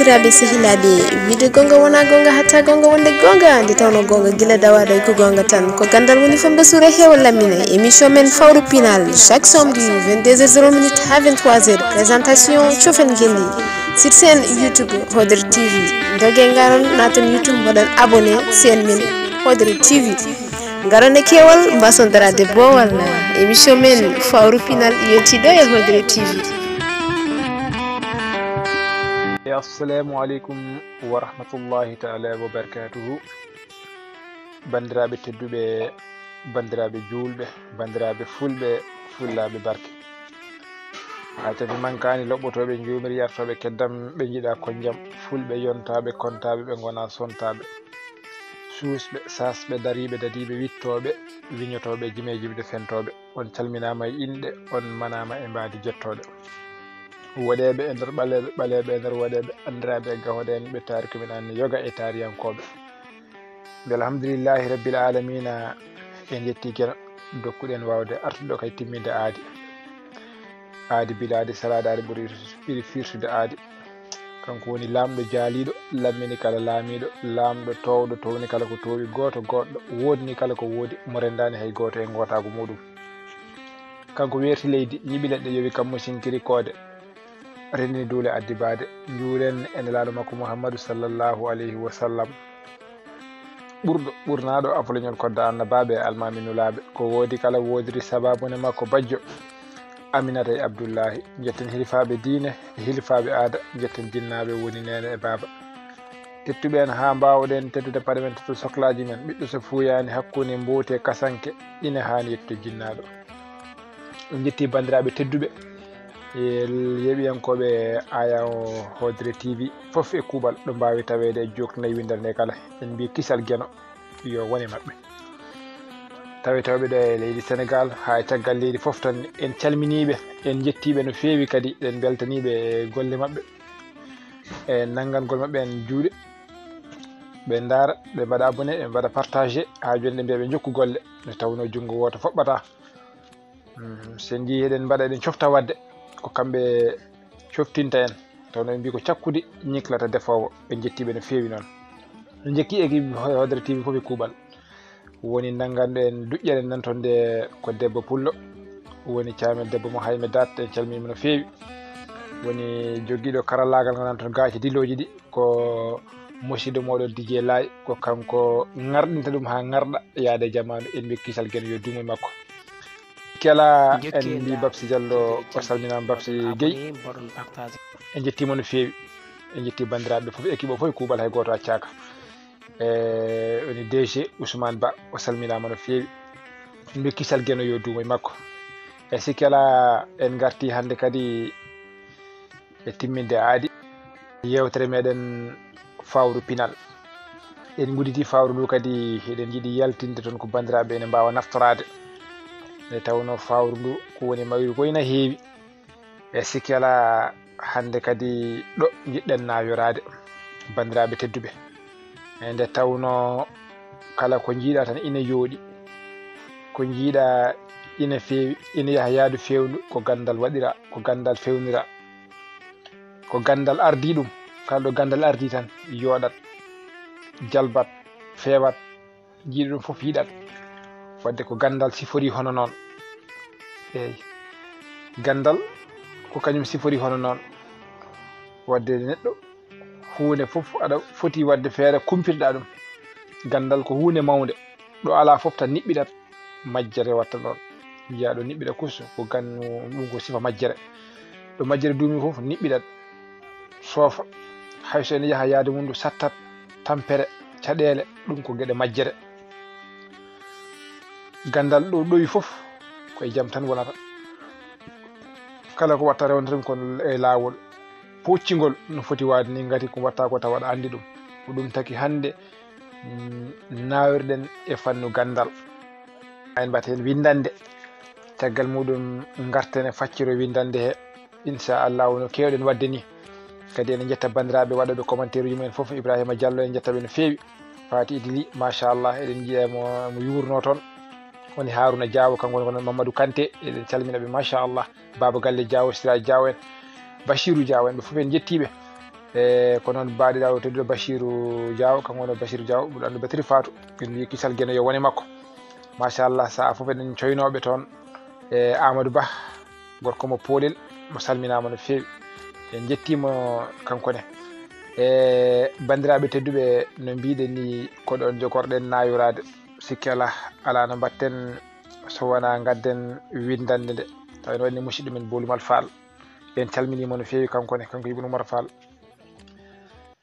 bandiraɓe sehilaɓe wiide gonga wona gonga hatta gonga wonde gonga nde tawno gonga gila dawaɗo ko gonga tan ko gandal woni famde suura heewa lammina émission men fawru pinal chaque samedi 22h00 ha 23h présentation Cofen Guelli sur chaîne YouTube Hodere TV dogue garon naton YouTube mbaɗon abonné chaîne men Hodere TV garon e kewal mbasondarade bowal émission men fawru pinal yettiɗo e Hodere TV. assalamu alaikum wa rahmatullahi ta'ala wa barakatuhu bandiraɓe tedduɓe bandiraɓe julɓe bandiraɓe fulɓe fullaɓe barke ha tafi mankani loɓɓotoɓe jumiri yartoɓe keddam ɓe jiiɗa ko jaam fulɓe yontaɓe kontaɓe ɓe gona sontaɓe suusɓe sasɓe dariɓe dadiɓe wittoɓe wiñotoɓe jimejiɓe fentoɓe on calminama e inɗe on manama e mbadi jettoɗe waɗeɓe e nder ɓaleɓe e nder waɗeɓe andiraɓe e gahoɗen ɓe tariki men anne yoga e tariyankoɓe nde alhamdulillahi rabbil alamina en jetti gueno dokkuɗen wawde artuɗo kay timminde aadi biladi salade aadi ɓuri firtude aadi kanko woni lamɗo jaaliɗo lammini kala laamiɗo lamɗo towɗo towni kala ko towi goto goɗɗo wodni kala ko woodi mo rendani hay goto e gotago muɗum kanko werti leydi ñiɓileɗɗe yowi kammo sinkiri koode renni duule addibade juulen ene laaɗo makko mouhammadou sallllahu alayhi wa sallam ɓurnaɗo afleñol kodda annabaɓe e almaminulaɓe ko woodi kala wodiri sababune makko bajjo aminata e abdoullahi jetten hilifaɓe diine e hilifaɓe aada jetten jinnaɓe woni nene e baba tettuɓe en ha mbawɗen teddude paɗe men tetto sohlaji men ɓiɗɗo so fuuyani hakkude mbowte kasanke ine hani yettude jinnaɗo ɗum jetti bandiraɓe tedduɓe yeɓiyankoɓe aya Hodere TV foof e kuuɓal ɗo mbawi tawede e joknayi windal nde kala en mbi kisal gueno yo wone mabɓe tawetewɓe ɗo e leydi Sénégal ha e caggal leydi foof tan en calminiɓe en jettiɓe no fewi kadi en beltaniɓe e golle mabɓe e nanggangol mabɓe en juuɗe ɓe daara ɓe mbaɗa abonné ɓe mbaɗa partagé ha joni ɗe mbiya ɓe jokku golle nde tawno junggo woto foɓɓata sen jii eɗen mbaɗa eɗen cofta wadde ko kamɓe coftinta en tawno ɓe mbi ko cakkude ñiklata defowo ɓe jettiɓe no fewi noon no jekki équipe Hodere TV foof e kuuɓal woni nanganɗo en duƴƴere nantonde ko debbo pullo woni caamel debbo mo hayme dat en calminimo no fewi woni jogguiɗo karallagal ngal nanton gaaci diloji ɗi ko musidɗo moɗon Dj Laye ko kanko garɗinta ɗum ha garɗa yaade jamanu en mbi kisal gueno yo duumo makko kela en mbi Babsi Diallo o salminama Babsi Gueye en jettimo no fewi en jetti bandiraɓe foof équipe o foof e kuuɓal hay goto accaka woni DG Ousmane Ba o salminama no fewi mbi kisal gueno yo duumo makko e sikela en garti hande kadi e timminde aadi yewtere meɗen fawru pinal en gudditi fawru ndu kadi eɗen jiiɗi yaltinde toon ko bandiraɓe ene mbawa naftorade nde tawno fawru ndu ko woni mawri koyna heewi e sikela hande kadi ɗo jiɗɗen nayorade bandiraɓe tedduɓe e nde tawno kala ko jiiɗa tan ina yooɗi ko jiiɗa ina feewi ina yaaha yaadu fewndu ko gandal waɗira ko gandal fewnira ko gandal ardi ɗum kala ɗo gandal ardi tan yooɗat jalbat fewat jiiɗi ɗum foof yiɗat wadde ko gandal sifori hono noon eyyi gandal ko kañum sifori hono noon wadde neɗɗo hunde foof aɗa foti wadde feere kumpirɗa ɗum gandal ko hunde mawde ɗo ala foof tan niɓɓiɗat majjere watta ɗon jiya ɗo niɓɓiɗa kusto ko ɗum ko sifa majjere ɗo majjere duumi foof niɓɓiɗat soofa hayso ene yaaha yaade mum ndu sattat tampere caɗele ɗum ko gueɗe majjere gandal ɗo ɗoyi foof koye jaam tan wonata kala ko watta rewnatam ko e laawol puccigol no foti waade ni gati ko watta ko tawa aɗa andi ɗum ko ɗum taki hande nawirɗen e fannu gandal en mbatten windande caggal muɗum garten e facciro windande he inchallahu no kewɗen wadde ni kadi ene jetta bandiraɓe waɗoɓe commentaire uji mumen foof Ibrahima Diallo en jettaɓe no fewi Fati Idili machallah eɗen jiiyamo mo yurno toon woni Haruna Diawo kanko woni Mamadou Kanté eɗen calminaɓe machallah Baba Galle Diawo Sira Diawo en Bachirou Diawo en ɓe foof en jettiɓe ko noon baɗiraɗo tedduɗo Bachirou Diaw kanko woni Bachirou Diaw ɓuuri andu Batiri Fatou en mbi kisal gueno yo wone makko machallah sa fof eɗen coynoɓe toon Amadou Ba gorko mo Polel mo salminama no fewi en jettimo kankone bandiraɓe tedduɓe no mbiɗen ni ko ɗon jogorɗen nayurade sikki ala no mbatten so wona gadden windande nde taw en waɗni musidɗo men Bolumal Fall en calminimo no fewi kankone kanko Ibnu Umar Fall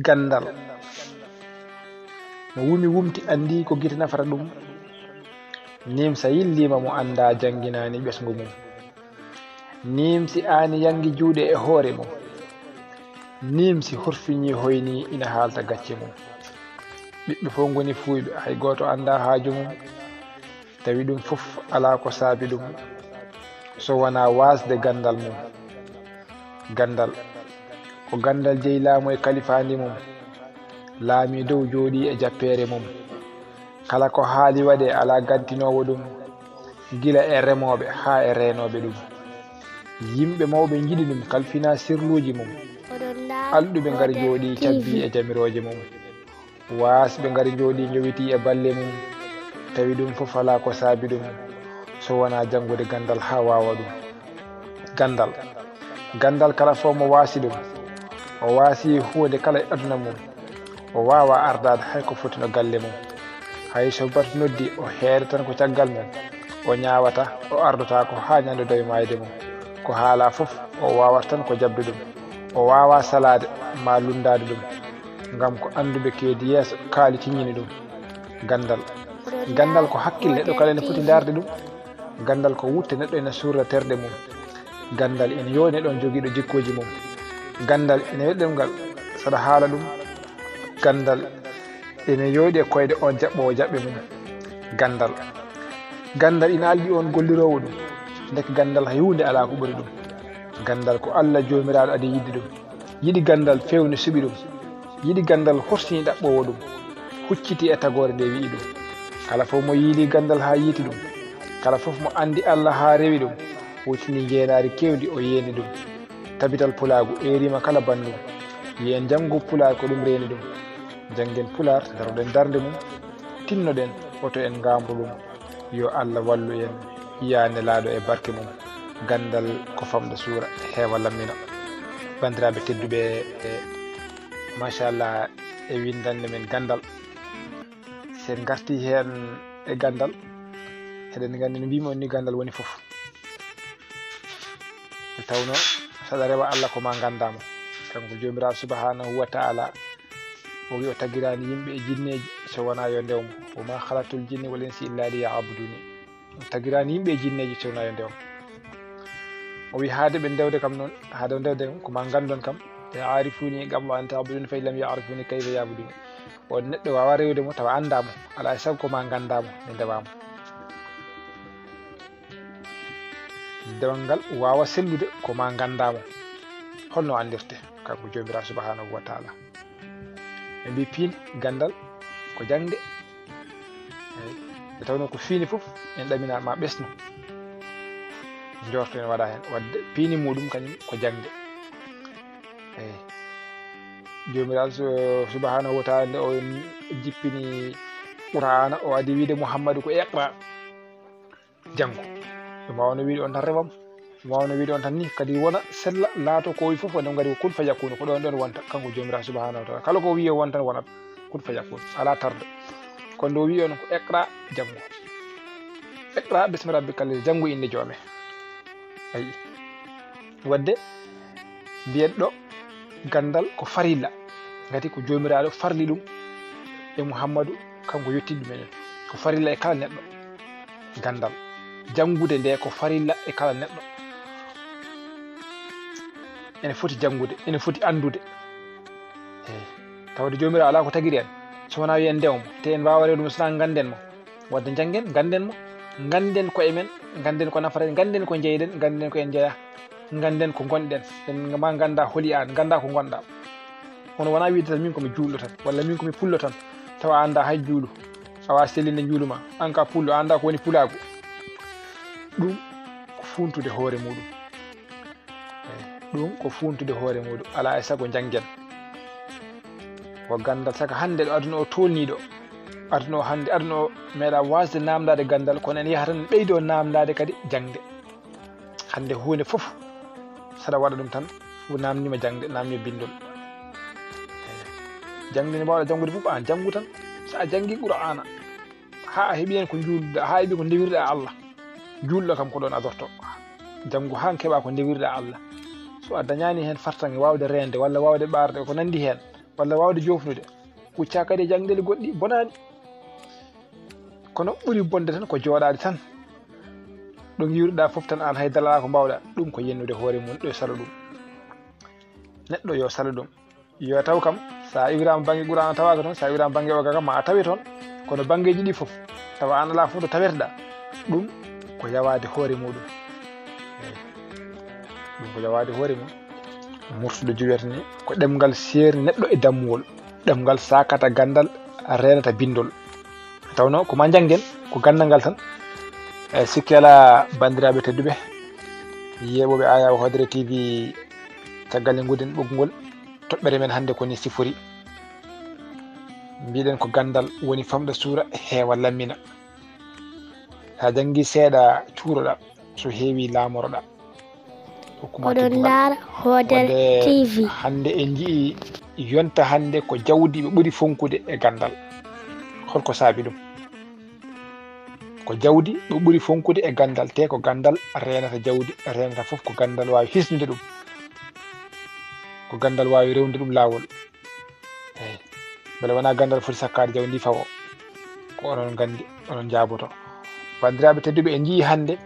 gandal no wumi wumti andi ko guite nafata ɗum nimsa yillima mo anda jangginani ɓesgu mum nimsi ani yangi juuɗe e hoore mum nimsi horfiñi hoyni ina haalta gacce mum ɓiɓɓe fof goni fuyɓe hay goto anda haaju mum tawi ɗum fof ala ko saabi ɗum so wona wasde gandal mum gandal ko gandal jeyi laamu e kalifandi mum laami dow jooɗi e jappere mum kala ko haali waɗe ala gantinowo ɗum gila e remoɓe ha e renoɓe ɗum yimɓe mawɓe jiɗi ɗum kalfina sirluji mum alɗuɓe ngari jooɗi cabbi e jamiroje mum wasɓe ngari jooɗi jowiti e balle mum tawi ɗum fof ala ko saabi ɗum so wona janngude gandal ha wawa ɗum gandal kala fof mo waasi ɗum o waasi hunde kala e aduna mum o wawa ardade hay ko foti no galle mum hay so bat noddi o heere tan ko caggal mum o ñawata o ardota ko ha ñande doye mayde mum ko haala fof o wawata tan ko jabde ɗum o wawa salade ma lundade ɗum ngam ko anduɓe keedi yeeso kaali ciññini ɗum gandal ko hakkille neɗɗo kala ene foti darde ɗum gandal ko wutte neɗɗo ene surra terde mum gandal ene yo neɗɗon joguiɗo jikkoji mum gandal ene weɗɗem ngal saɗa haala ɗum gandal ene yooɗi e koyɗe on jaɓɓowo jaɓɓe mum gandal ina alɗi on gollirowo ɗum deke gandal hay hunde ala ko ɓuri ɗum gandal ko Allah jomiraɗo adi yidde ɗum yiɗi gandal fewne suɓi ɗum yiɗi gandal horsini ɗaɓɓowo ɗum hucciti e tagore nde wi'i ɗum kala fof mo yiili gandal ha yiiti ɗum kala fof mo andi Allah ha rewi ɗum wutini jeenari kewdi o yeeni ɗum tabital pulagu erima kala bandum yen janggo pular ko ɗum reeni ɗum janggen pular daroɗen darde mum tinnoɗen oto en gamru ɗum yo Allah wallu en yiyane laaɗo e barke mum gandal ko famɗa suura heewa lammina bandiraɓe tedduɓe machallah e windande men gandal sen garti hen e gandal eɗen gandi no mbimi on ni gandal woni foof tawno saɗa rewa Allah koma gandama kanko jomiraɗo subhanahu wa ta'ala o wi o tagirani yimɓe e jinneji so wona yo ndewmo woma halatul jinni wal insi illa liya'buduni o tagirani yimɓe e jinneji so wona yo ndewmo o wi haade ɓe ndewde kam noon haade o ndewde kam koma gandon kam arifuni qabla an ta'buduni fa illam ya'rifuni kayfa ya'buduni o neɗɗo wawa rewde mo tawa andamo ala e sago koma gandamo nde ndewama dewal ngal wawa sellude koma gandamo holno andirte kanko jomiraɗo subhanahu wa ta'ala ɓe mbi piin gandal ko jangde e tawno ko fiini fof en ɗamina ma ɓesno jorto en waɗa hen wadde piini muɗum kañum ko jangde eyi jomiraɗo subhanahu wa ta'ala nde o jippini qur'ana o adi wiide Muhammadu ko iqra janggo ɗum wawno wiide on tan rewam ɗum wawno wiide on tan ni kadi wona sella laato ko wi fof wonde gadi ko kun fajakunu ko ɗon ɗon wonta kanko jomiraɗo subhanahu wa ta'ala kala ko wiye won tan wonat kun fajakunu ala tarde kono nde o wi on ko iqra janggo iqra bismi rabbika llazi janggo inde joome ayi wadde mbiyen ɗo gandal ko farilla gati ko jomiraɗo farli ɗum e Muhammadu kanko yettiɗi ɗumen ko farilla e kala neɗɗo gandal jangude nde ko farilla e kala neɗɗo ene foti jangude ene foti andude eyi tawde jomiraɗo ala ko tagiri en so wona wiyen ndewmo te en wawa rewde mo sona ganden mo wadde janggen ganden mo ganden koye men ganden ko nafata en ganden ko jeyɗen ganden ko en jeeya ganden ko gonɗen en ma ganda hooli an ganda ko gonɗa hono wona wiide tan min komi juulɗo tan walla min komi pullo tan tawa anda hay juulu awa sellinde juuluma an ka pullo anda ko woni pulagu ɗum ko funtude hoore muɗum ɗum ko funtude hoore muɗum ala e sago janggen ko gandal saka hande ɗo aduna o tolniɗo aduna o hande aduna o meeɗa wasde namdade gandal kono en yaha tan ɓeydo namdade kadi jangde hande hunde foof saɗa waɗa ɗum tan fu namnima jangde namni bindol jangde ne mbawɗa jangude foof an jangu tan sa jangi qur'ana ha a heeɓi hen ko juulduɗa ha heeɓi ko ndewirɗa Allah juulɗo kam ko ɗon adorto jangu han keɓa ko ndewirɗa Allah so a dañani hen fartange wawde rende walla wawde ɓarde ko nandi hen walla wawde jofnude hucca kadi jangdele goɗɗi bonani kono ɓuuri bonde tan ko jooɗade tan ɗo giwruɗa foof tan an hay dalala ko mbawɗa ɗum ko yennude hoore mum ɗo sala ɗum neɗɗo yo sala ɗum yo taw kam sa iwirama banggue qur'ana tawaka toon sa iwirama banggue oga kam ma a tawi toon kono banggueji ɗi foof tawa an ala foof to taweteɗa ɗum ko yawade hoore muɗum ɗum ko yawade hoore mum murtude juwete ni ko ɗemgal serni neɗɗo e dammuwol ɗemgal sakata gandal renata bindol tawno ko ma janggen ko gandal ngal tan e sikki ala bandiraɓe tedduɓe yeɓoɓe Ayaw Hodre TV caggal nde guden ɓoggol toɓɓere men hande koni sifori mbiɗen ko gandal woni famɗa suura heewa lammina sa jangi seeɗa cuuroɗa so heewi laamoroɗa oɗon laara Hodre TV hande en jii yonta hande ko jawdi ɓe ɓuri fonkude e gandal holko saabi ɗum ko jawdi ɓe ɓuri fonkude e gandal te ko gandal renata jawdi renata foof ko gandal wawi hisnude ɗum ko gandal wawi rewnude ɗum lawol eyi beele wona gandal foti sakkade jawdi ndi fawo ko onon gandi onon jaaboto bandiraɓe tedduɓe en jii hande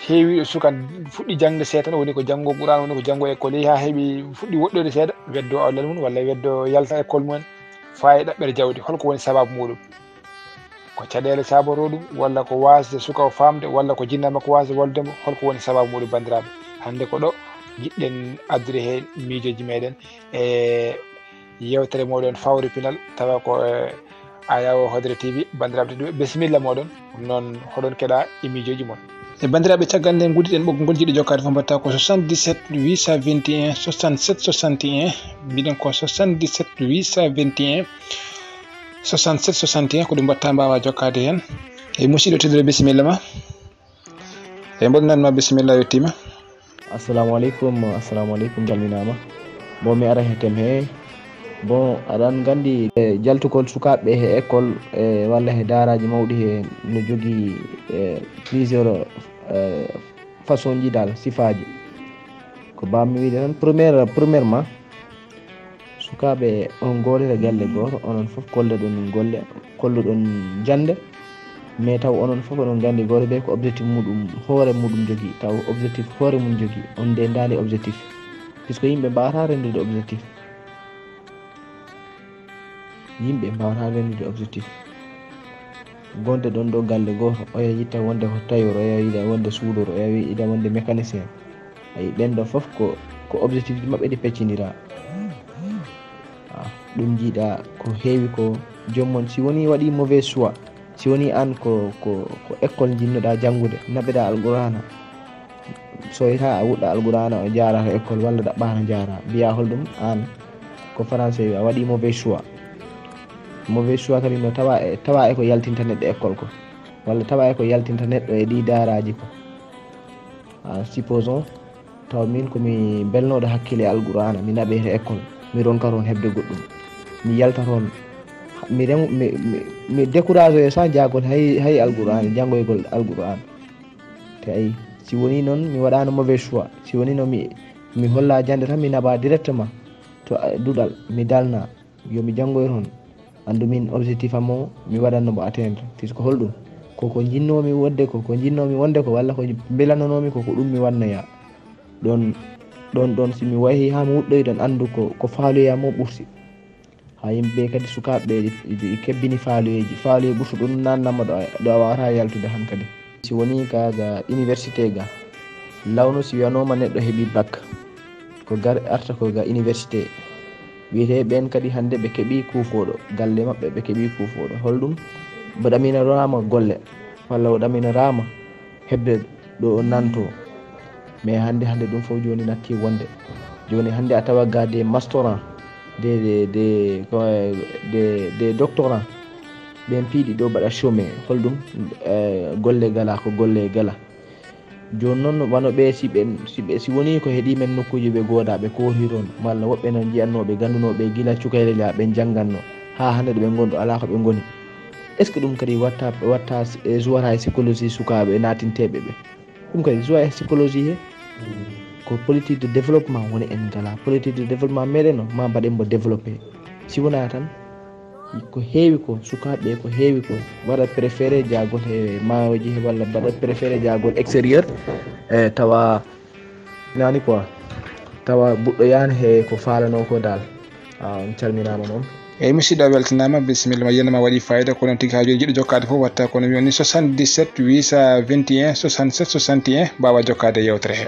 heewiɗo suka fuɗɗi jangde seetan woni ko janggo qur'an woni ko janggo école yeehi ha heeɓi fuɗɗi woɗɗode seeɗa weddo awlal mum walla weddo yalta école mumen fayi ɗaɓɓere jawdi holko woni sababu muɗum ko caɗele saboro ɗum walla ko wasde suka o famde walla ko jinnama ko wasde woldemo holko woni sababu muɗum bandiraɓe hande ko ɗo jiɗɗen addude hen miijoji meɗen e yewtere moɗon fawru pinal tawa ko Ayaw Hodre TV bandiraɓe tedduɓe bisimilla moɗon noon hoɗon keɗa e miijoji moon e bandiraɓe caggal nden guddiɗen ɓoggol jiɗi jokkade fof mbatta ko 77 821 67 61 mbiɗen ko 77 821 67 61 ko ɗum mbatta mbawa jokkade hen e musidɗo tedduɗo bisimilla ma e mboɗonanma bisimilla yettima. Assalamu aleykum jalminama bon mi ara he tem he bon aɗan gandi jaltugol sukaɓe he école walla he daraji mawɗi he no jogui plusieurs façon ji dal sifaji ko bammi wiide tan premièrement sukaɓe on golira galle goto onon foof kolleɗon golle kolluɗon jande mais taw onon foof onon gandi goto ɓe ko objectif muɗum hoore muɗum jogui taw objectif hoore mum jogui on nde dali objectif puisque yimɓe mbawata rendude objectif gonde ɗon ɗo galle goto oya yitta wonde ko tayor oya yiɗa wonde suudor oya yiɗa wonde mécanicien ayi ɓen ɗo foof ko objectif ji mabɓe ɗi peccidira ɗum jiiɗa ko heewi ko jommon si woni waɗi mauvais choix si woni an ko école jinnoɗa janggude naɓeɗa alqur'ana so yita a wuɗɗa alqur'ana o jarata école walla ɗaɓɓata jara mbiya holɗum an ko français wi a waɗi mauvais choix kadi no tawa e ko yaltinta neɗɗo école ko walla tawa e ko yaltinta neɗɗo e ɗi daraji ko supposons taw min komi belnoɗo hakkille alqur'ana mi naɓete école mi ronka toon hebde goɗɗum mi yalta toon mi décourage e sans jagol hay alqur'an jangoygol alqur'an te ayi si woni noon mi waɗano mauvais choix si woni no mi holla jande tan mi naɓa directement to duɗal mi dalna yomi jangoy toon andu min objectif am o mi waɗannomo atteindre puisque holɗum koko jinnomi wonde ko walla ko belananomi koko ɗum mi wannoya ɗon simi wayi ha mi wuɗɗoyɗon andu ko faaloyam o ɓurti ha yimɓeɓe kadi sukaɓeɓe kebbini faaloyeji ɓurtu ɗum nannama ɗo a wawata yaltude han kadi si woni kaga université ga lawno si wiyanoma neɗɗo heeɓi bac ko arta ko ga université wiyete ɓen kadi hande ɓe keeɓi kuufoɗo galle mabɓe ɓe keeɓi kuufoɗo holɗum ɓe ɗaminarama golle walla o ɗaminarama hebde ɗo nanto mais hande ɗum fof joni natti wonde joni hande a tawa gade mastoran des doctorants ɓen piiɗi ɗo mbaɗa chômé holɗum golle gala ko golle gala. Joni noon wano ɓe si woni ko heeɗi men nokkuji ɓe godaɓe koori toon malla woɓɓe noon jiyannoɓe gandunoɓe gila cukalel ya ɓe jangganno ha hande ɗo ɓe gonɗo ala ko ɓe goni. est ce que ɗum kadi watta jouwata e psychologie sukaɓe natinteɓe ɓe ɗum kadi joua e psychologie he ko politique de développement woni en gala politique de développement meɗen o ma mbaɗen mo développé si wona tan ko heewi ko sukaɓe ko heewi ko waɗa préféré jagol e mawoji he walla mbaɗa préféré jagol extérieur tawa nani quoi tawa buɗɗo yani he ko falano ko dal on calminama noon. eyyi musidɗo weltanama bisimilla ma yenama waɗi fayida kono tigui hajoji jiɗo jokkade foof watta kono mi woni 77 821 67 61 mbawa jokkade yewtere he.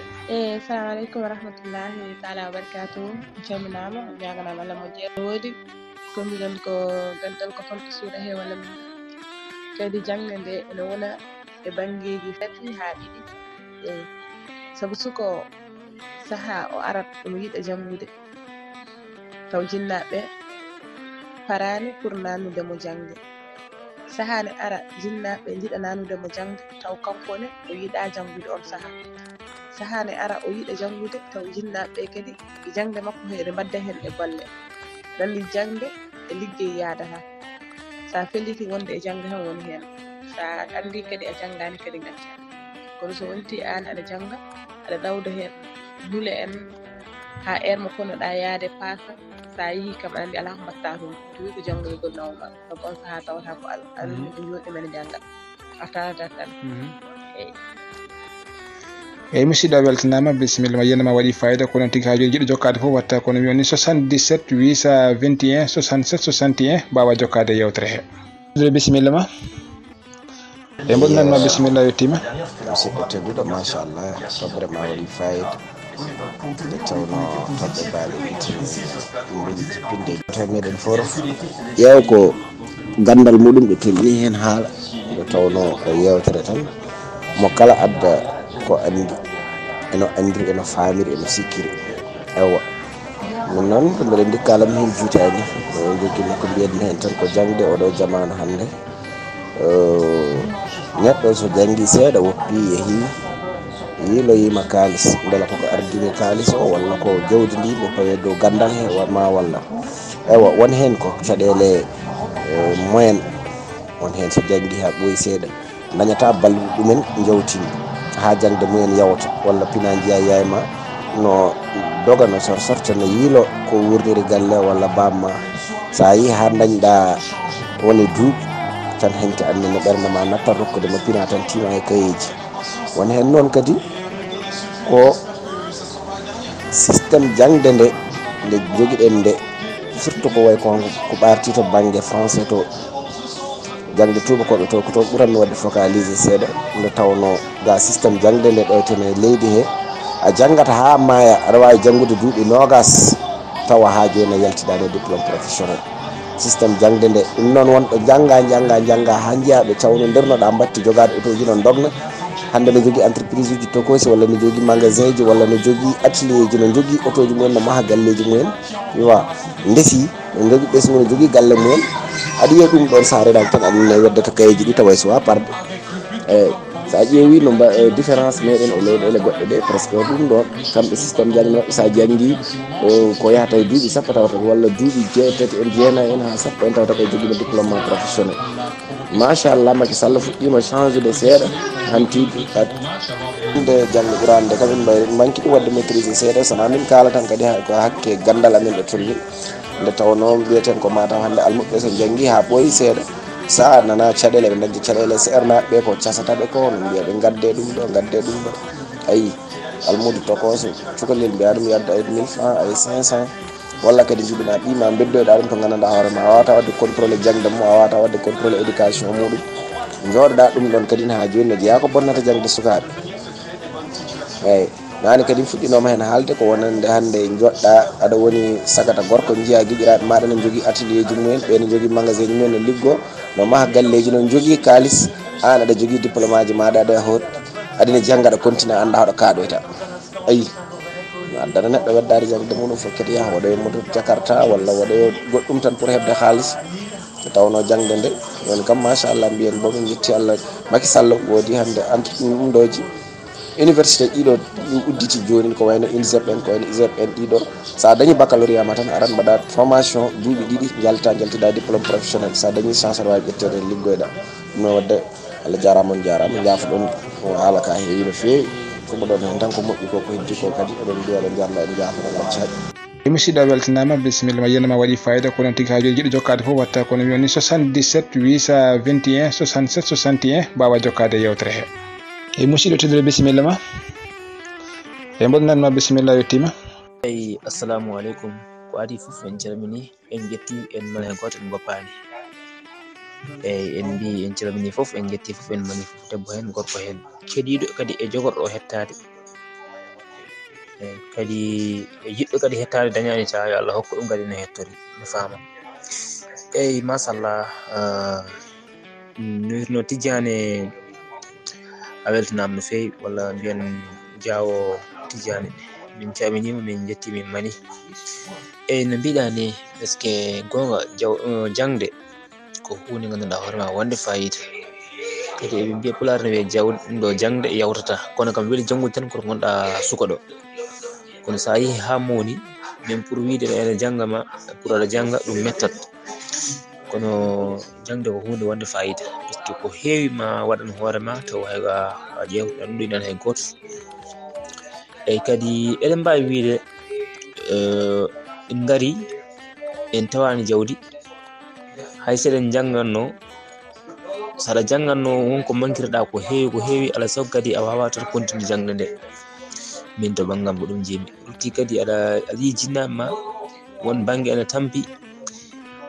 Assalamu aleykum wa rahmatullahi taala wa barakatuhu. Calminama ñaganama Allah moƴƴere woodi ko mbiɗon ko gandal ko fonto suuɗa he walla min kadi jangde nde ene wona e banggueji tati ha ɗiɗi saabu suko saaha o arat omo yiɗa jangude taw jinnaɓe parani pour nanudemo jangde sahane ara jinnaɓe jiɗa nanudemo jangde taw kankone o yiɗa jangude on sahane ara o yiɗa jangude taw jinnaɓe kadi jangde makko heɗe mbadda hen e golle dalli jangde e liggey yadata sa felliti wonde e jangde tan woni hen sa andi kadi a janggani kadi gacca kono so wonti an aɗa jangga aɗa ɗawda hen dule en ha mo konoɗa yaade paaka sa yi kam andi ala ko mbatta toon to wi ko janggoygol nawma sabu on saha tawata ko alluɓe jooɗi men jangga a tawata tan eyyi musidɗo weltanama bisimilla ma yenama waɗi fayida kono tigui hajoji jiɗo jokkade foof watta kono mi woni 77 821 67 61 mbawa jokkade yewtere he. Bisimilla ma e mboɗnanma bisimilla yettima musidɗo tedduɗo machallah toɓɓere ma waɗi fayida nde tawno toɓɓe baale ɗiɗi jippinde to meɗen forof ƴeew ko gandal muɗum ɓe tolni hen haala nde tawno ko yewtere tan mo kala adda ko andi eno andiri eno famiri eno sikkiri ewa min noon ko mbiɗen dikkalam hen juutani o joguimi ko mbiyanmi hen tan ko jangde oɗo jamanu hande neɗɗo so jangi seeɗa woppi yeehi yiiloyima kalis beela koko ardini kalis o walla ko jawdi ndi ɓe pawe dow gandal he ma walla ewa won hen ko caɗele moyen won hen so jangi ha ɓooyi seeɗa dañata balɗe ɗumen jawtini ha jangde mumen yawta walla pina jiya yayma no doga no sorta no yiilo ko wurniri galle walla bamma sa yi ha dañɗa woni duuɓi tan henke annene ɓerde ma natta rokkude mo pina tan tima e kayeji won hen noon kadi ko systéme jangde nde joguiɗen nde surtout ko way ko ɓarti to banggue français to jangde tubakoɓe to ko to ɓuranno wadde focalisé seeɗa nde tawno ga systéme jangde nde ɗoytene leydi he a janggata ha maya aɗa wawi janggude duuɓi nogas tawa ha joni a yaltiɗani diplôme professionnel systéme jangde nde ɗum noon wonɗo jangga ha jiiyaɓe cawno ndernoɗa mbatti jogade autoji no dogna hande no jogui entreprise uji tokosi walla no jogui magasin ji walla no jogui atelier ji no jogui autoji mumen no maaha galleji mumen wiwa ndesi no jogui ɓesgu no jogui galle mumen aɗa yiya ɗum ɗon sa reɗaki tan aɗane weddata kayeji ɗi tawa sowa parde eyyi sa ƴeewi no différence meɗen e leyɗele goɗɗe ɗe presque ɗum ɗon kamɓe systéme jangde maɓɓe sa janggi ko yahata e duuɓi sappo tawata walla duuɓi jeetati en jeenayi en ha sappo en tawata koye joguima diplôme professionnel machallah Macky Sall fuɗɗima change de seeɗa hantiɗi nde jangde ɓuurande nde kam en manki ɗum wadde maîtrisé seeɗa sona min kala tan kadi ko hakke gandal amen ɗo tolni nde tawno mbiyeten ko mataw hande almuɓe so janggi ha ɓooyi seeɗa sa nana caɗele ɓe dañde caɗele sernaɓe ɓe ko casataɓe ko no mbiya ɓe gadde ɗum ɗo ayi almude tokoso cukalel mbiya ɗum yadda ay 1000 francs ay 500 walla kadi jibina ɓima beddoyɗa ɗum to gandanɗa hoorema a wawata wadde contrôle jangde mum a wawata wadde contrôle éducation muɗum jooɗoɗa ɗum ɗon kadi ha joni ne jeeya ko bonnata jangde sukaɓe eyyi nani kadi fuɗɗinoma hen haalde ko wonande hande joɗɗa aɗa woni sagata gorko jiiya guiƴiraɓe maɗa ne jogui atelier ji mumen ɓe ne jogui magasin ji mumen ne liggo no maaha galleji non jogui kalis an aɗa jogui diplôme aji maɗa aɗa hoot aɗane jangga aɗa continue anda hoɗo kaɗoyta ayi addana neɗɗo weddare jangde muɗum fof kadi yaha waɗoyo moto jakarta walla waɗoyo goɗɗum tan pour hebde haalis tawno jangde nde joni kam machallah mbiyen bo min jetti Allah Macky Sall woodi hande ɗum ɗoji université ɗiɗo udditi joni ko wayno INSEP en ko wayno ISEP en ɗiɗo sa dañi baccalauréat ma tan aran mbaɗa formation duuɓi ɗiɗi jaltida diplôme professionnel sa dañi chance aɗa wawi ƴettede liggoyɗa ɗum no wadde Allah jarama on jarama jaafa ɗon haala ka heewi no feewi komo ɗon hen tan ko moƴƴi ko heddi ko kadi oɗon mbiya ɗon jarma en jaafa ɗon waccaɗi musidɗo weltanama bisimilla ma yenama waɗi fayida kono tigui hajoji jiɗɗo jokkade fof watta kono wiyoni 77 821 67 61 mbawa jokkade yewtere he e musidɗo tedduɗo bisimilla ma e mboɗo nanma bisimilla yettima eyi assalamu aleykum ko adi fof en calmini en jetti en mala hen goto en goppani eyyi en mbi en calmini fof en jetti fof en mani fof debbo hen gorko hen keɗiɗo kadi e jogorɗo hettade kadi yiɗɗo kadi hettade dañani ta yo Allah hokku ɗum kadi no hettori no fama eyyi machallah no Tidiane a weltanama no fewi walla mbiyen Diawo Tidiane min calminima min jetti min mani eyyi no mbiɗa ni par ce que gonga jangde ko hunde ganduɗa hoorema wonde fayida kadi eɓe mbiya pulaar ne wiye ɗum ɗo jangde yawtata kono kam weeli janggude tan koto gonɗa suka ɗo kono sa yeehi ha mawni même pour wiide ene jangga ma pour aɗa jangga ɗum mettat kono jangde ko hunde wonde fayida par ce que ko heewi ma waɗan hoorema taw hayga a ƴewɗa ɗum ɗo inan hay goto eyyi kadi eɗen mbawi wiide en gari en tawani jawdi hay seɗen jangganno saɗa jangganno wonko mankirɗa ko heewi ala sago kadi a wawa tan continue jangde nde min to bangam ko ɗum jimi rutti kadi aɗa yi jinnaɓe ma won banggue ene tampi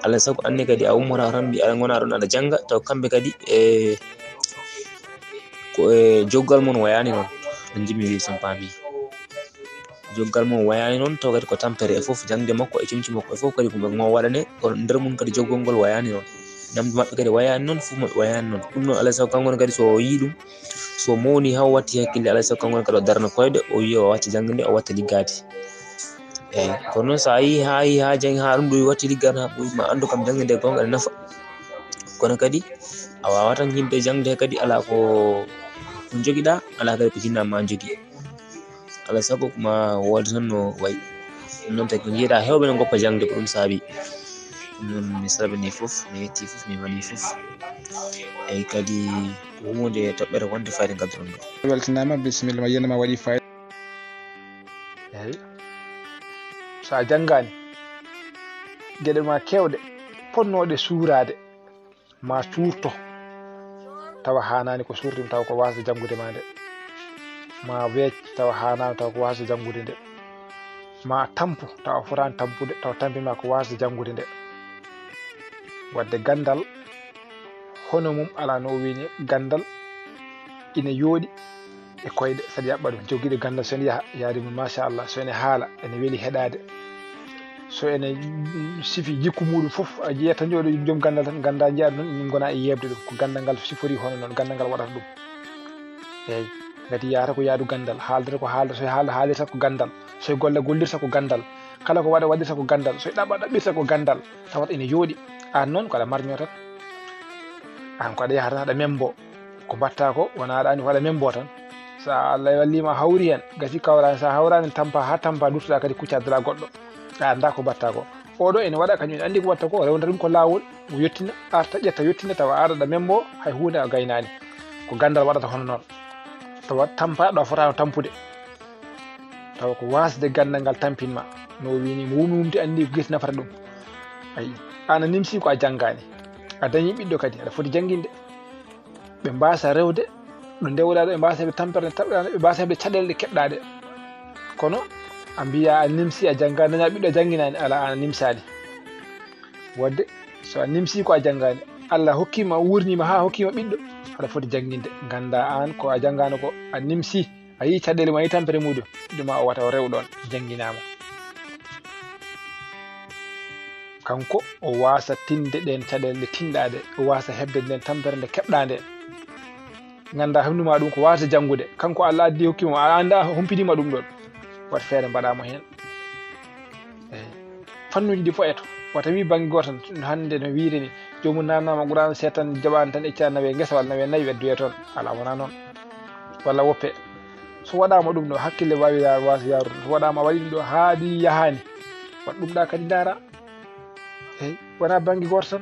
ala sago anne kadi a ummata tan mbi aɗa gona ɗon aɗa jangga taw kamɓe kadi ko joggal mon wayani noon no jimi wi son paami joggal mon wayani noon taw kadi ko tampere e foof jangde makko e cimci makko e foof kadi koɓe go waɗane kono nder mum kadi joggol ngol wayani noon namde mabɓe kadi wayani noon foof mabɓe wayani noon ɗum noon alay sago kanko kadi so yi ɗum so mawni haw watti hakkille alay sago kanko kadi o darna koyɗe o wiya o wacca jangde nde o watta liggade eyyi kono noon sa yi ha jangi ha ɗum ɗo watti liggade ha ma andu kam jangde nde gonga ene nafa kono kadi a wawa tan yimɓe jangde kadi ala ko joguiɗa ala kadi ko jinnama jogui alay sago ma wode tan no wayi ɗum noon tagi jiiɗa hewɓe ne goppa jangde ko ɗum saabi ɗum noon mi salmini foof mi yetti foof mi mani foof eyyi kadi ko hunde toɓɓere wonde fayde gadduɗon ɗo weltanama bisimilla ma yenama waɗi fayida eyyi sa janggani gueɗe ma kewɗe ponnoɗe suurade ma suurto tawa hanani ko suurtima tawa ko wasde janggude ma nde ma weec tawa hanani tawa ko wasde janggude nde ma tampu tawa fotani tampude tawa tampima ko wasde janggude nde wadde gandal hono mum ala no wini gandal ina yooɗi e koyɗe saɗa yaɓɓa ɗum joguiɗo gandal so ene yaaha yaade mum machallah so ene haala ene weeli heɗade so ene sifi jikku muɗum foof a jiyata jooɗo joom gandal tan ganda jiyaɗa ɗum gona e yebde ɗum ko gandal ngal sifori hono noon gandal ngal waɗata ɗum eyyi gati yahata ko yaadu gandal haaldata ko haalda so haalda haalirta ko gandal so golle gollirta ko gandal kala ko waɗa waɗirta ko gandal so ɗaɓɓa ɗaɓɓirta ko gandal tawat ene yooɗi an noon ko aɗa marño tan an ko aɗa yaha tan aɗa membo ko mbatta ko wona aɗa andi ko aɗa membo tan sa Allah wallima hawri hen gasi kawrani sa hawrani tampa ha tampa durtoɗa kadi kuccadala goɗɗo a anda ko mbatta ko oɗo ene waɗa kañum ene andi ko watta ko rewda ɗum ko lawol o yettina arta ƴetta yettina tawa araɗa membo hay hunde a gaynani ko gandal waɗata hono noon tawa tampa ɗo fotano tampude tawa ko wasde gandal ngal tampinma no wini mo wumi wumti andi ko gesi nafata ɗum ayi an a nimsi ko a janggani a dañi ɓiɗɗo kadi aɗa foti jangguinde ɓe mbasa rewde ɗo ndewɗa ɗo ɓe mbasa heɓde tampere taɓɗaɗe ɓe mbasa heɓde caɗele ɗe keɓɗaɗe kono a mbiya a nimsi a janggani daña ɓiɗɗo jangguinani ala an a nimsani wadde so a nimsi ko a janggani Allah hokkima wurnima ha hokkima ɓiɗɗo aɗa foti jangguinde ganda an ko a janggano ko a nimsi a yi caɗele ma yi tampere muɗum ɗuma o wata o rewɗon jangguinama kanko o wasa tinde ɗen caɗele ɗe tinɗaɗe o wasa hebde nden tampere nde keɓɗade ganda hemnuma ɗum ko wasa janggude kanko Allah addi hokkima a anda humpidima ɗum ɗon wat feere mbaɗama hen fannuji ɗi fo eto wata wi banggue goto hande no wiiri ni jomum namnama qur'an setan jaɓani tan iccani nawe guesa walla nawe nayyi weddoye toon ala wona noon walla woppe so waɗama ɗum ɗo hakkille wawi wasa yarude so waɗama waɗi ɗum ɗo haaɗi yahani wat ɗum ɗa kadi daara eyyi wona banggue goto tan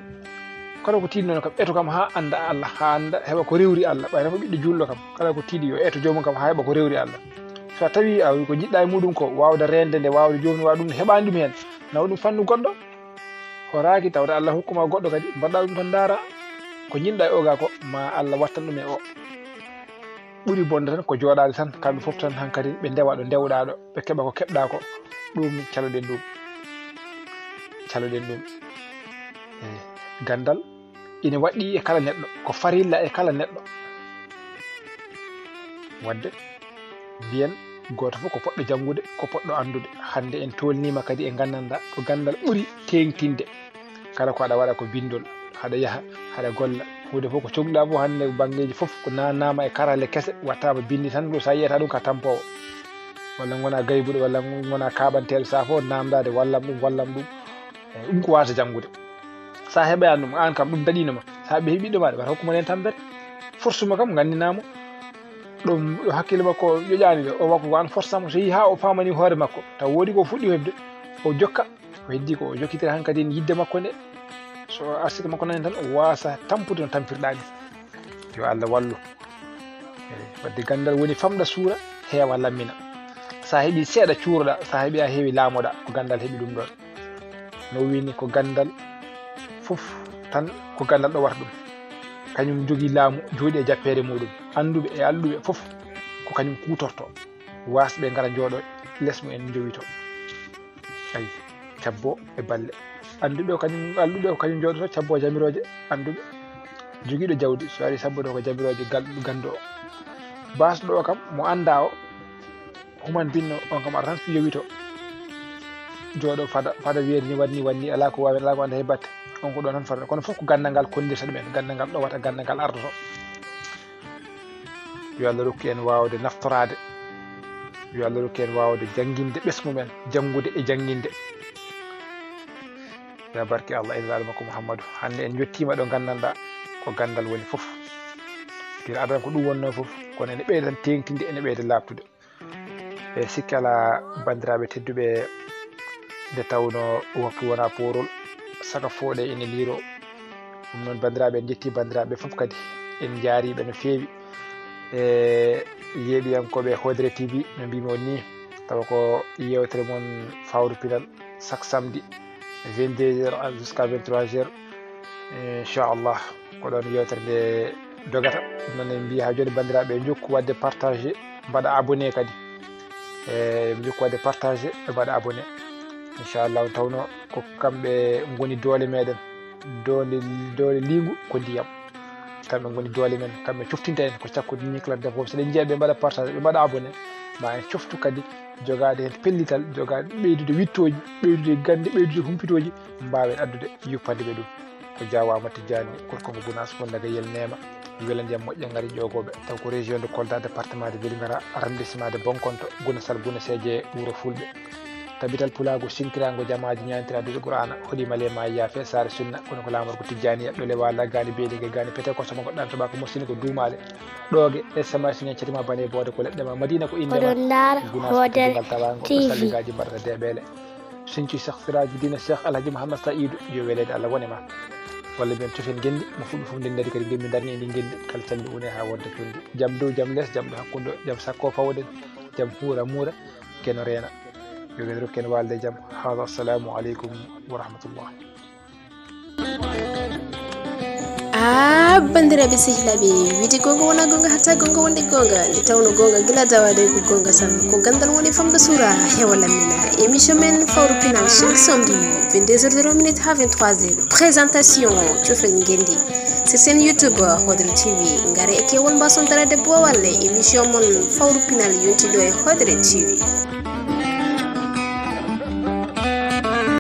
kala ko tiɗi noon kam eto kam ha anda Allah ha anda heɓa ko rewri Allah ɓayna ko ɓiɗɗo julɗo kam kala ko tiɗi yo eto jomum kam ha heɓa ko rewri Allah so tawi a wi ko jiɗɗa e muɗum ko wawde rende nde wawde jomum waɗa ɗum heɓani ɗum hen nawa ɗum fannu goɗɗo horaki tawde Allah hokkuma goɗɗo kadi mbaɗɗa ɗum tan daara ko jinɗa e oga ko ma Allah wattan ɗum e o ɓuuri bonde tan ko joɗade tan kamɓe foof tan hankkadi ɓe ndewa ɗo ndewɗa ɗo ɓe keeɓa ko keɓɗa ko ɗum caloɗen ɗum gandal ina waɗɗi e kala neɗɗo ko farilla e kala neɗɗo wadde mbiyen goto fof ko poɗɗo janngude ko poɗɗo andude hande en tolnima kadi e gandanda ko gandal ɓuuri tengtinde kala ko aɗa waɗa ko bindol haɗa yaaha haɗa golla hunde fof ko cohluɗa fof hande banggueji fof ko nannama e karale kese wattama bindi tan ɗo sa yiyata ɗum ka tampowo walla gona gaybuɗo walla gona kaɓanteɗo sa fof namdade wallam ɗum ko wata janngude sa heɓani ɗum an kam ɗum daɗinoma sa ɓe heeɓiɗo maɗa wata hokkuma hen tampere forcema kam gandinamo ɗum ɗo hakkille makko ƴoƴani ɗo o wakko ko an forcama so yi ha o famani hoore makko taw woodi ko fuɗɗi hebde o jokka o heddi ko o jokkitira hankkadi en yidde makko nde so arsike makko nani tan o wasa tampude no tampirɗani yo Allah wallu wadde gandal woni famɗa suura heewa lammina sa heeɓi seeɗa cuuroɗa sa heeɓi a heewi laamoɗa ko gandal heeɓi ɗum ɗon no wini ko gandal fof tan ko gandal ɗo wata ɗum kañum jogui laamu jooɗi e jappere muɗum anduɓe e alluɓe fof ko kañum kutorto wasɓe gara jooɗo less mumen jowito ayi cabbo e balle anduɓe kañum alluɓe ko kañum jooɗoto cabbo jamiroje anduɓe joguiɗo jawdi so ari sabbude ko jamiroje gandu o basɗo o kam mo anda o human binno on kam ara tan so yowito jooɗo fada weeri ni wanni ala ko wawi ala ko anda he batte on ko ɗon tan fata kono fof ko gandal ngal kondirta ɗumen gandal ngal ɗo wata gandal ngal ardoto yo Allah rokku en wawde naftorade yo Allah rokku en wawde jangguinde ɓesmumen jangude e jangguinde ya barke Allah ila almako Muhammadu hande en jottima ɗo gandanɗa ko gandal woni foof pira adana ko ɗum wonno foof kono ene ɓeyda tan tengtinde ene ɓeyda labtude e sikki ala bandiraɓe tedduɓe nde tawno waktu wona porol saka fooɗe ene liiro ɗum noon bandiraɓe en jetti bandiraɓe foof kadi en jaariɓe no feewi e yeeɓiyankoɓe Hodre TV no mbimi on ni tawa ko yewtere moon fawru pinal chaque samedi 22h jusqu'à 23h inchallah ko ɗon yewtere nde dogata ɗum noon en mbi ha joni bandiraɓe jokku wadde partagé mbaɗa abonné kadi jokku wadde partagé e mbaɗa abonné inchallah tawno ko kamɓe goni doole meɗen doole liigu ko ndiyam kamɓe goni doole men kamɓe coftinta en ko cakkude ñiclade fof so ɗen jiiya ɓe mbaɗa partage ɓe mbaɗa abonné ma en coftu kadi jogade hen pellital jogade ɓeydude wittoji ɓeydude gande ɓeydude humpitoji mbawen addude yuppande ɓe ɗum ko jawama Tidiani Korkongo Gounass Fondaga Yel Nema wela ndiyam moƴƴe gaari jogoɓe taw ko région de Kolda département de Vélingara arrondissement de Bonkonto Gounassal Bouna Sédie Wuro Fulɓe tabital pulago sinkirago jamaji ñantiradude Qur'ana hoɗima lema yaafe sare sunna kono ko lamor ko Tidiani yaɓɗo le walla gani beelige gani pété ko sama goɗɗan toɓa ko morsini ko duumale ɗogue SMS ñaccatima bane boode ko leɗɗema Madina ko indema Gounass tawango salligaji mbaɗata deɓele sincu Cheikh Siraji dina Cheikh Alhaji Mouhammad Saïdou yo welede Allah wonema walla mbiyen cofen gendi mo fuɗɗi fof ndendedi kadi gemmi darni ndi gendi kala calli une ha wonde condi jaam dow jaam less jaam ɗo hakkude jaam sakko fawden jaam huura muura keno reena yo ɓen rokken walde jaam hada assalamu aleykum wa rahmatullah bandiraɓe sehilaɓe wiide gonga wona gonga hatta gonga wonde gonga nde tawno gonga gila dawade ko gonga tan ko gandal woni famɗo suura hewa lammina émission men fawru pinal chaque samedi 22h00 ha 23h présentation cofel gendi c'est sen YouTube Hodre TV ngare e kewol mbason darade bowalle émission mon fawru pinal yontiɗo e Hodre TV